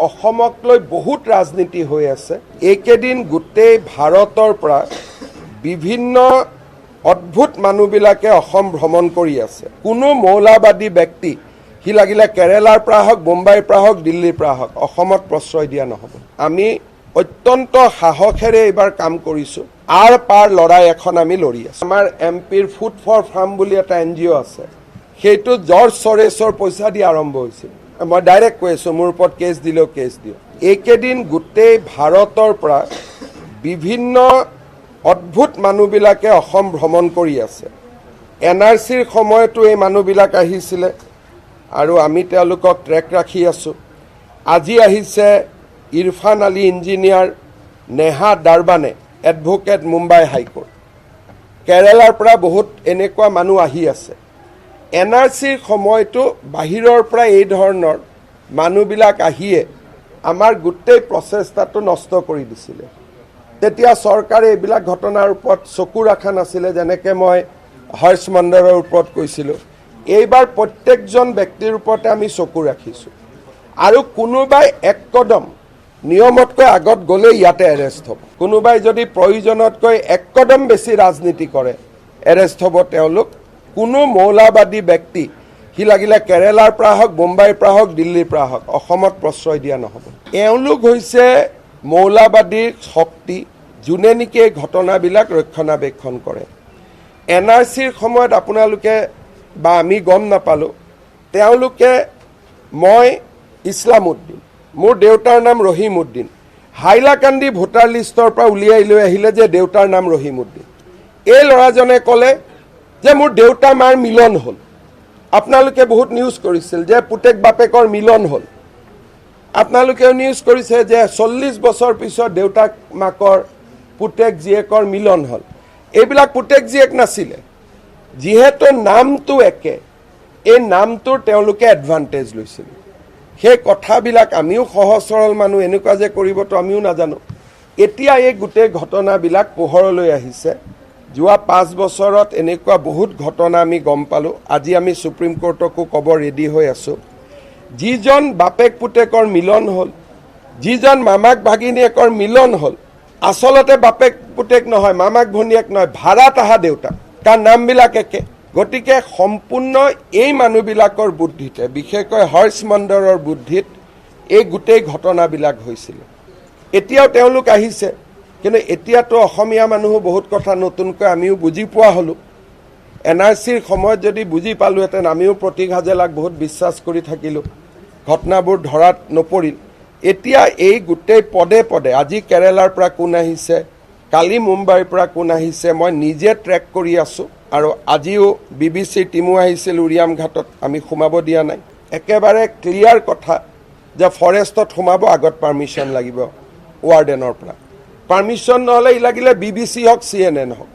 অসমক লৈ বহুত ৰাজনীতি হৈ আছে। এইকেইদিন গোটেই ভাৰতৰ পৰা বিভিন্ন অদ্ভুত মানুহবিলাকে অসম ভ্ৰমণ কৰি আছে। কোনো মৌলবাদী ব্যক্তি সি লাগিলে কেৰেলাৰ পৰা হওক, মুম্বাইৰ পৰা হওক, দিল্লীৰ পৰা হওক, অসমত প্ৰশ্ৰয় দিয়া নহ'ব। আমি অত্যন্ত সাহসেৰে এইবাৰ কাম কৰিছোঁ। আৰ পাৰ লৰাই এখন আমি লৰি আছোঁ। আমাৰ MPৰ ফুড ফৰ ফাৰ্ম বুলি এটা NGO আছে, সেইটো জৰ্জ চৰেছৰ পইচা দি আৰম্ভ হৈছিল। মই ডাইৰেক্ট কৈ আছোঁ, মোৰ ওপৰত কেছ দিলেও কেছ দিওঁ। এইকেইদিন গোটেই ভাৰতৰ পৰা বিভিন্ন অদ্ভুত মানুহবিলাকে অসম ভ্ৰমণ কৰি আছে। NRCৰ সময়তো এই মানুহবিলাক আহিছিলে আৰু আমি তেওঁলোকক ট্ৰেক ৰাখি আছোঁ। আজি আহিছে Irfan Ali engineer, Neha Darbane, advocate, Mumbai high court. কেৰেলাৰ পৰা বহুত এনেকুৱা মানুহ আহি আছে। NRCৰ সময়তো বাহিৰৰ পৰা এই ধৰণৰ মানুহবিলাক আহিয়ে আমাৰ গোটেই প্ৰচেষ্টাটো নষ্ট কৰি দিছিলে। তেতিয়া চৰকাৰে এইবিলাক ঘটনাৰ ওপৰত চকু ৰখা নাছিলে, যেনেকৈ মই হৰ্ষ মণ্ডলৰ ওপৰত কৈছিলোঁ। এইবাৰ প্ৰত্যেকজন ব্যক্তিৰ ওপৰতে আমি চকু ৰাখিছোঁ আৰু কোনোবাই এক কদম নিয়মতকৈ আগত গ'লে ইয়াতে এৰেষ্ট হ'ব। কোনোবাই যদি প্ৰয়োজনতকৈ এক কদম বেছি ৰাজনীতি কৰে, এৰেষ্ট হ'ব তেওঁলোক। কোনো মৌলবাদী ব্যক্তি সি লাগিলে কেৰেলাৰ পৰা হওক, মুম্বাইৰ পৰা হওক, দিল্লীৰ পৰা হওক, অসমত প্ৰশ্ৰয় দিয়া নহ'ব। এওঁলোক হৈছে মৌলবাদীৰ শক্তি, যোনে নেকি এই ঘটনাবিলাক ৰক্ষণাবেক্ষণ কৰে। NRCৰ সময়ত আপোনালোকে বা আমি গম নাপালোঁ, তেওঁলোকে মই ইছলাম উদ্দিন, মোৰ দেউতাৰ নাম ৰহিম উদ্দিন, হাইলাকান্দি ভোটাৰ লিষ্টৰ পৰা উলিয়াই লৈ আহিলে যে দেউতাৰ নাম ৰহিম উদ্দিন। এই ল'ৰাজনে ক'লে যে মোৰ দেউতা মাৰ মিলন হ'ল। আপোনালোকে বহুত নিউজ কৰিছিল যে পুতেক বাপেকৰ মিলন হ'ল। আপোনালোকেও নিউজ কৰিছে যে 40 বছৰ পিছত দেউতাক মাকৰ, পুতেক জীয়েকৰ মিলন হ'ল। এইবিলাক পুতেক জীয়েক নাছিলে। যিহেতু নামটো একে, এই নামটোৰ তেওঁলোকে এডভান্টেজ লৈছিল। সেই কথাবিলাক আমিও সহজ সৰল মানুহ, এনেকুৱা যে কৰিবতো আমিও নাজানো। এতিয়া এই গোটেই ঘটনাবিলাক পোহৰলৈ আহিছে। যোৱা 5 বছৰত এনেকুৱা বহুত ঘটনা আমি গম পালোঁ। আজি আমি সুপ্ৰিম কোৰ্টকো ক'ব ৰেডি হৈ আছোঁ। যিজন বাপেক পুতেকৰ মিলন হ'ল, যিজন মামাক ভাগিনীয়েকৰ মিলন হ'ল, আচলতে বাপেক পুতেক নহয়, মামাক ভনীয়েক নহয়, ভাড়াত অহা দেউতাক, কাৰণ নামবিলাক একে। গতিকে সম্পূৰ্ণ এই মানুহবিলাকৰ বুদ্ধিতে, বিশেষকৈ হৰ্ষ মণ্ডলৰ বুদ্ধিত এই গোটেই ঘটনাবিলাক হৈছিল। এতিয়াও তেওঁলোক আহিছে, কিন্তু এতিয়াতো অসমীয়া মানুহো বহুত কথা নতুনকৈ আমিও বুজি পোৱা হ'লোঁ। NRCৰ সময়ত যদি বুজি পালোহেঁতেন, আমিও প্ৰতীক হাজেলাক বহুত বিশ্বাস কৰি থাকিলোঁ, ঘটনাবোৰ ধৰাত নপৰিল। এতিয়া এই গোটেই পদে পদে, আজি কেৰেলাৰ পৰা কোন আহিছে, কালি মুম্বাইৰ পৰা কোন আহিছে, মই নিজে ট্ৰেক কৰি আছোঁ। আৰু আজিও BBC টিমো আহিছিল উৰিয়াম ঘাটত, আমি সোমাব দিয়া নাই। একেবাৰে ক্লিয়াৰ কথা যে ফৰেষ্টত সোমাব আগত পাৰ্মিশ্যন লাগিব ৱাৰ্ডেনৰ পৰা। পাৰ্মিশ্যন নহ'লে ই লাগিলে BBC হওক, CNN হওক,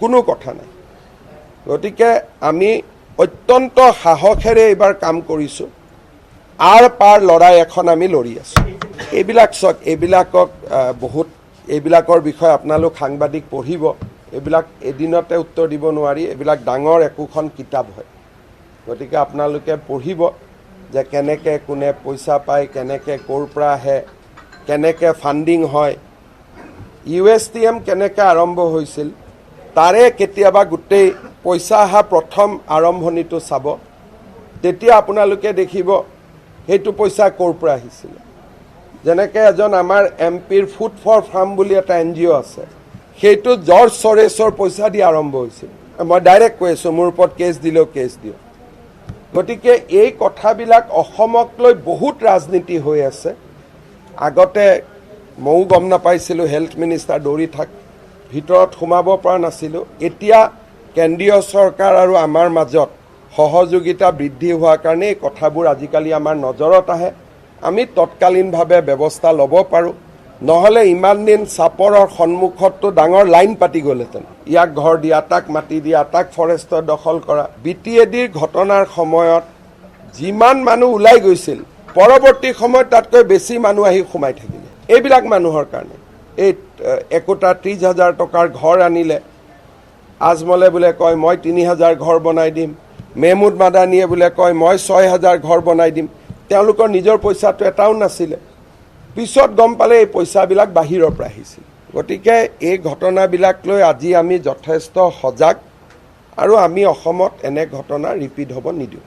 কোনো কথা নাই। গতিকে আমি অত্যন্ত সাহসেৰে এইবাৰ কাম কৰিছোঁ। আৰ পাৰ লৰাই এখন আমি লৰি আছোঁ। এইবিলাক চাওক, এইবিলাকৰ বিষয়ে আপোনালোক সাংবাদিক পঢ়িব। এইবিলাক এদিনতে উত্তৰ দিব নোৱাৰি, এইবিলাক ডাঙৰ একোখন কিতাপ হয়। গতিকে আপোনালোকে পঢ়িব যে কেনেকৈ কোনে পইচা পায়, কেনেকৈ ক'ৰ পৰা আহে, কেনেকৈ ফাণ্ডিং হয়, USTM কেনেকৈ আৰম্ভ হৈছিল, তাৰে কেতিয়াবা গোটেই পইচা অহা প্ৰথম আৰম্ভণিটো চাব। তেতিয়া আপোনালোকে দেখিব সেইটো পইচা ক'ৰ পৰা আহিছিলে। যেনেকৈ এজন আমাৰ MPৰ ফুড ফৰ ফাৰ্ম বুলি এটা NGO আছে, সেইটো জৰ্জ চৰেছৰ পইচা দি আৰম্ভ হৈছিল। মই ডাইৰেক্ট কৈ আছোঁ, মোৰ ওপৰত কেছ দিলেও কেছ দিওঁ। গতিকে এই কথাবিলাক অসমক লৈ বহুত ৰাজনীতি হৈ আছে। আগতে ময়ো গম নাপাইছিলোঁ, হেল্থ মিনিষ্টাৰ দৌৰি থাক, ভিতৰত সোমাব পৰা নাছিলোঁ। এতিয়া কেন্দ্ৰীয় চৰকাৰ আৰু আমাৰ মাজত সহযোগিতা বৃদ্ধি হোৱাৰ কাৰণে এই কথাবোৰ আজিকালি আমাৰ নজৰত আহে। আমি তৎকালীনভাৱে ব্যৱস্থা ল'ব পাৰোঁ। নহ'লে ইমান দিন চাপৰৰ সন্মুখততো ডাঙৰ লাইন পাতি গ'লহেঁতেন। ইয়াক ঘৰ দিয়া, তাক মাটি দিয়া, তাক ফৰেষ্টৰ দখল কৰা। BTADৰ ঘটনাৰ সময়ত যিমান মানুহ ওলাই গৈছিল, পৰৱৰ্তী সময়ত তাতকৈ বেছি মানুহ আহি সোমাই থাকিলে। এইবিলাক মানুহৰ কাৰণে এই একোটা 30,000 টকাৰ ঘৰ আনিলে। আজমলে বোলে কয় মই 3,000 ঘৰ বনাই দিম, মেহমুদ মাদানীয়ে বোলে কয় মই 6,000 ঘৰ বনাই দিম। তেওঁলোকৰ নিজৰ পইচাটো এটাও নাছিলে পিছত গম পালে এই পইচাবিলাক বাহিৰৰ পৰা আহিছিল গতিকে এই ঘটনাবিলাক লৈ আজি আমি যথেষ্ট সজাগ আৰু আমি অসমত এনে ঘটনা ৰিপিট হ'ব নিদিওঁ